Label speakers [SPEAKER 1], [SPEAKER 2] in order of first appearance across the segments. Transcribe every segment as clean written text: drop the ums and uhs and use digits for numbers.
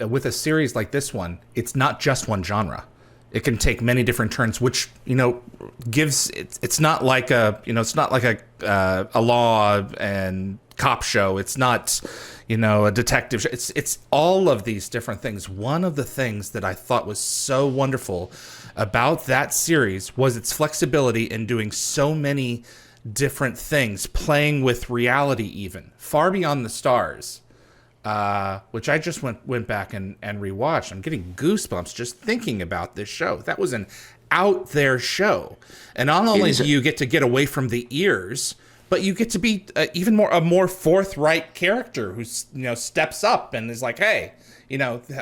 [SPEAKER 1] with a series like this one, it's not just one genre. It can take many different turns, which gives it's not like a law and cop show. It's not a detective show. It's all of these different things. One of the things that I thought was so wonderful about that series was its flexibility in doing so many different things, playing with reality, even Far Beyond the Stars. Which I just went back and rewatched. I'm getting goosebumps just thinking about this show. That was an out there show, and not only do you get to get away from the ears, but you get to be even more forthright character who steps up and is like, hey,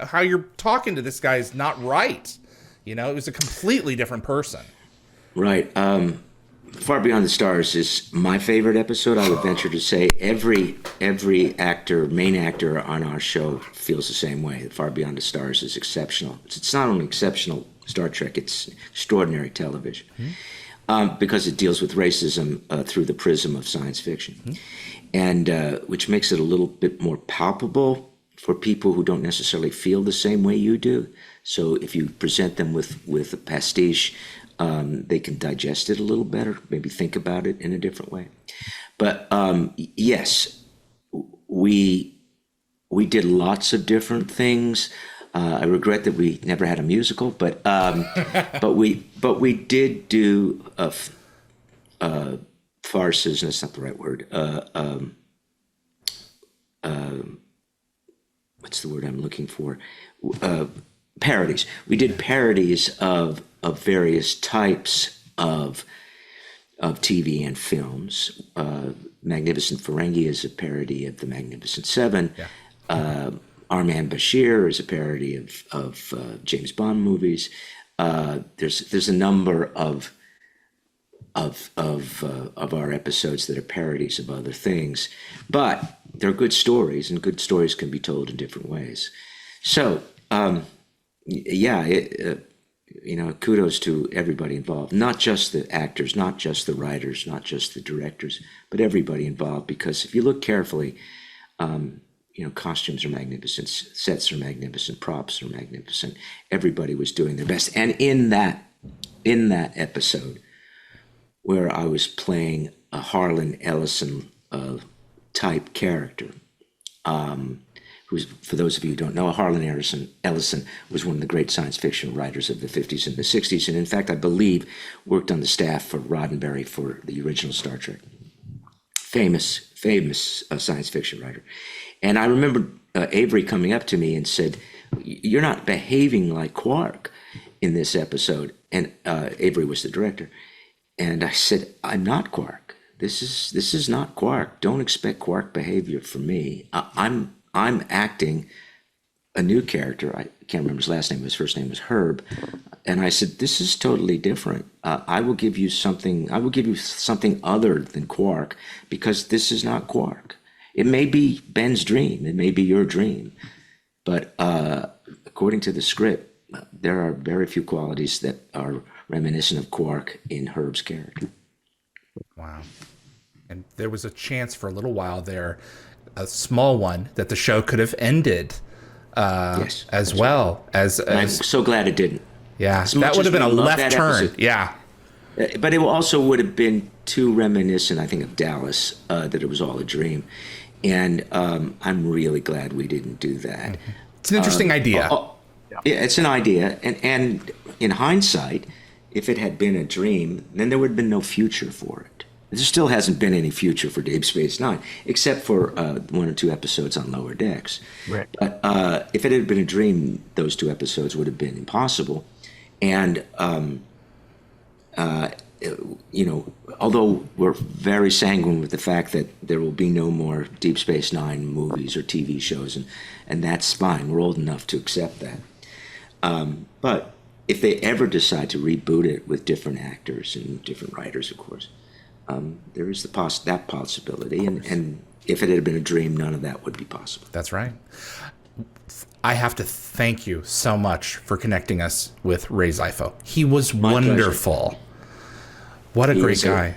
[SPEAKER 1] how you're talking to this guy is not right. It was a completely different person.
[SPEAKER 2] Right. Far Beyond the Stars is my favorite episode. I would venture to say every main actor on our show feels the same way. Far Beyond the Stars is exceptional. It's not only exceptional Star Trek, it's extraordinary television. Because it deals with racism through the prism of science fiction, and which makes it a little bit more palpable for people who don't necessarily feel the same way you do. So if you present them with a pastiche, they can digest it a little better, maybe think about it in a different way. But yes, we did lots of different things. I regret that we never had a musical, but we did do farces. That's not the right word. What's the word I'm looking for? Parodies. We did parodies of various types of TV and films. Magnificent Ferengi is a parody of the Magnificent Seven. Yeah. Armin Bashir is a parody of James Bond movies. There's a number of our episodes that are parodies of other things, but they're good stories, and good stories can be told in different ways. So, kudos to everybody involved, not just the actors, not just the writers, not just the directors, but everybody involved. Because if you look carefully, costumes are magnificent, sets are magnificent, props are magnificent. Everybody was doing their best. And in that episode where I was playing a Harlan Ellison type character, who's, for those of you who don't know, Harlan Ellison was one of the great science fiction writers of the 50s and the 60s, and in fact, I believe, worked on the staff for Roddenberry for the original Star Trek. Famous science fiction writer. And I remember Avery coming up to me and said, "You're not behaving like Quark in this episode." And Avery was the director. And I said, "I'm not Quark. This is not Quark. Don't expect Quark behavior from me. I'm acting a new character." I can't remember his last name. His first name was Herb. And I said, "This is totally different. I will give you something other than Quark, because this is not Quark. It may be Ben's dream. It may be your dream. But according to the script, there are very few qualities that are reminiscent of Quark in Herb's character."
[SPEAKER 1] Wow. And there was a chance for a little while there, a small one, that the show could have ended
[SPEAKER 2] yes,
[SPEAKER 1] as well. As
[SPEAKER 2] I'm so glad it didn't.
[SPEAKER 1] Yeah, that would have been a left turn.
[SPEAKER 2] Episode,
[SPEAKER 1] yeah.
[SPEAKER 2] But it also would have been too reminiscent, I think, of Dallas, that it was all a dream. And I'm really glad we didn't do that.
[SPEAKER 1] Mm-hmm. It's an interesting idea.
[SPEAKER 2] Yeah, it's an idea. And in hindsight, if it had been a dream, then there would have been no future for it. There still hasn't been any future for Deep Space Nine, except for one or two episodes on Lower Decks.
[SPEAKER 3] Right.
[SPEAKER 2] But if it had been a dream, those two episodes would have been impossible. And, although we're very sanguine with the fact that there will be no more Deep Space Nine movies or TV shows, and that's fine. We're old enough to accept that. But if they ever decide to reboot it with different actors and different writers, of course, there is that possibility. And if it had been a dream, none of that would be possible.
[SPEAKER 1] That's right. I have to thank you so much for connecting us with Ray Xifo. He was wonderful.
[SPEAKER 2] Pleasure.
[SPEAKER 1] What a great guy.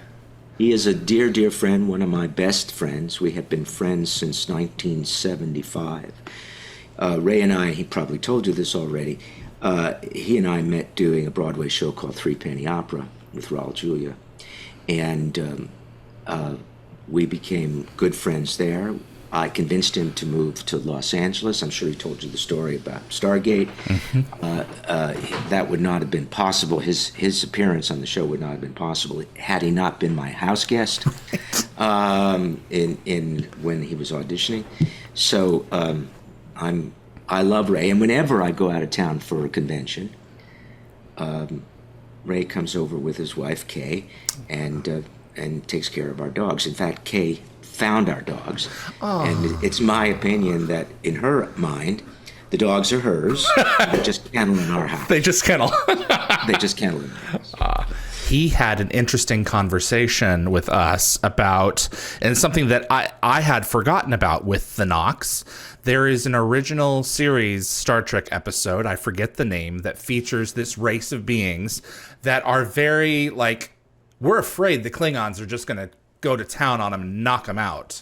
[SPEAKER 2] He is a dear, dear friend, one of my best friends. We have been friends since 1975. Ray and I, he probably told you this already, he and I met doing a Broadway show called Three Penny Opera with Raul Julia. And we became good friends there. I convinced him to move to Los Angeles. I'm sure he told you the story about Stargate. That would not have been possible. His appearance on the show would not have been possible had he not been my house guest when he was auditioning. So I love Ray, and whenever I go out of town for a convention, Ray comes over with his wife Kay, and takes care of our dogs. In fact, Kay found our dogs, and it's my opinion that in her mind, the dogs are hers. They just kennel in our house.
[SPEAKER 1] They just kennel.
[SPEAKER 2] They just kennel in our house.
[SPEAKER 1] He had an interesting conversation with us about, and something that I had forgotten about with the Nox. There is an original series Star Trek episode, I forget the name, that features this race of beings that are very, like, we're afraid the Klingons are just going to go to town on them and knock them out.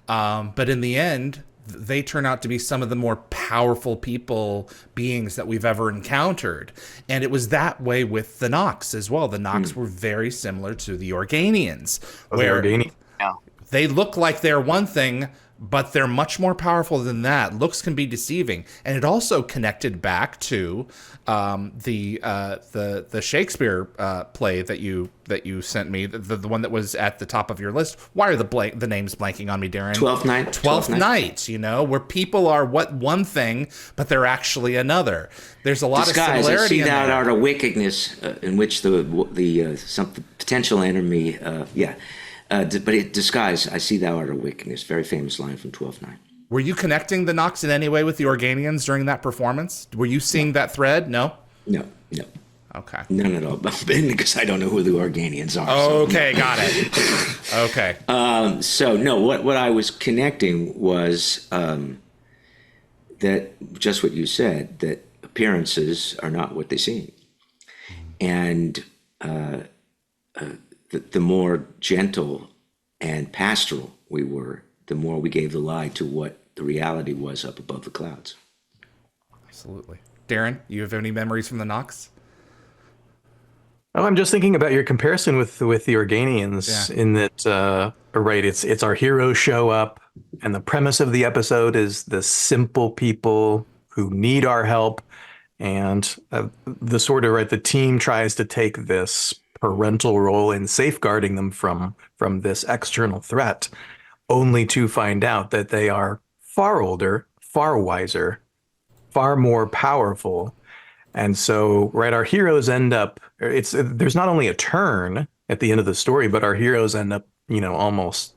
[SPEAKER 1] But in the end, they turn out to be some of the more powerful beings that we've ever encountered. And it was that way with the Nox as well. The Nox were very similar to the Organians, where they look like they're one thing, but they're much more powerful than that. Looks can be deceiving. And it also connected back to the Shakespeare play that you sent me, the one that was at the top of your list. Why are the names blanking on me, Darren? Twelfth Night, where people are one thing, but they're actually another. There's a lot of similarity.
[SPEAKER 2] I see
[SPEAKER 1] in
[SPEAKER 2] that
[SPEAKER 1] there.
[SPEAKER 2] art of wickedness in which the potential enemy, but it disguise. I see thou art a wickedness. Very famous line from 12th Night.
[SPEAKER 1] Were you connecting the Nox in any way with the Organians during that performance? Were you seeing that thread? No?
[SPEAKER 2] No.
[SPEAKER 1] Okay.
[SPEAKER 2] None at all. Because I don't know who the Organians are.
[SPEAKER 1] Okay, got it. Okay.
[SPEAKER 2] So no, what I was connecting was that just what you said, that appearances are not what they seem. And the more gentle and pastoral we were, the more we gave the lie to what the reality was up above the clouds.
[SPEAKER 1] Absolutely. Darren, you have any memories from the Nox?
[SPEAKER 3] Oh, I'm just thinking about your comparison with the Organians, in that, right, it's our heroes show up, and the premise of the episode is the simple people who need our help, and the team tries to take this parental role in safeguarding them from this external threat, only to find out that they are far older, far wiser, far more powerful. And so, right, our heroes end up, there's not only a turn at the end of the story, but our heroes end up, almost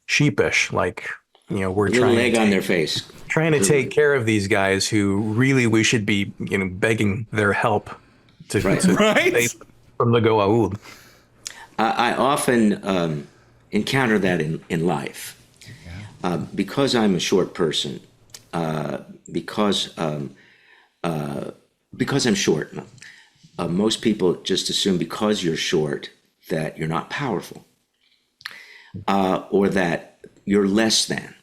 [SPEAKER 3] sheepish, like, we're
[SPEAKER 2] trying leg on their face,
[SPEAKER 3] trying to take care of these guys who really we should be, begging their help to save from the Goa'uld.
[SPEAKER 2] I often encounter that in life. Because I'm a short person, because I'm short, most people just assume because you're short that you're not powerful, or that you're less than.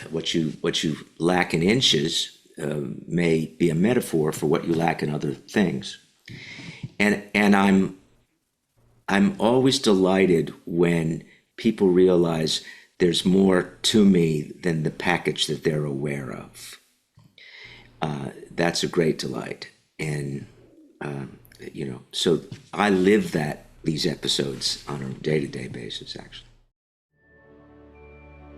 [SPEAKER 2] What you lack in inches may be a metaphor for what you lack in other things. And I'm always delighted when people realize there's more to me than the package that they're aware of. That's a great delight. And, so I live these episodes on a day-to-day basis, actually.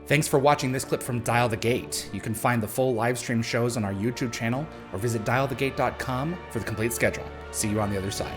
[SPEAKER 1] Thanks for watching this clip from Dial the Gate. You can find the full live stream shows on our YouTube channel or visit dialthegate.com for the complete schedule. See you on the other side.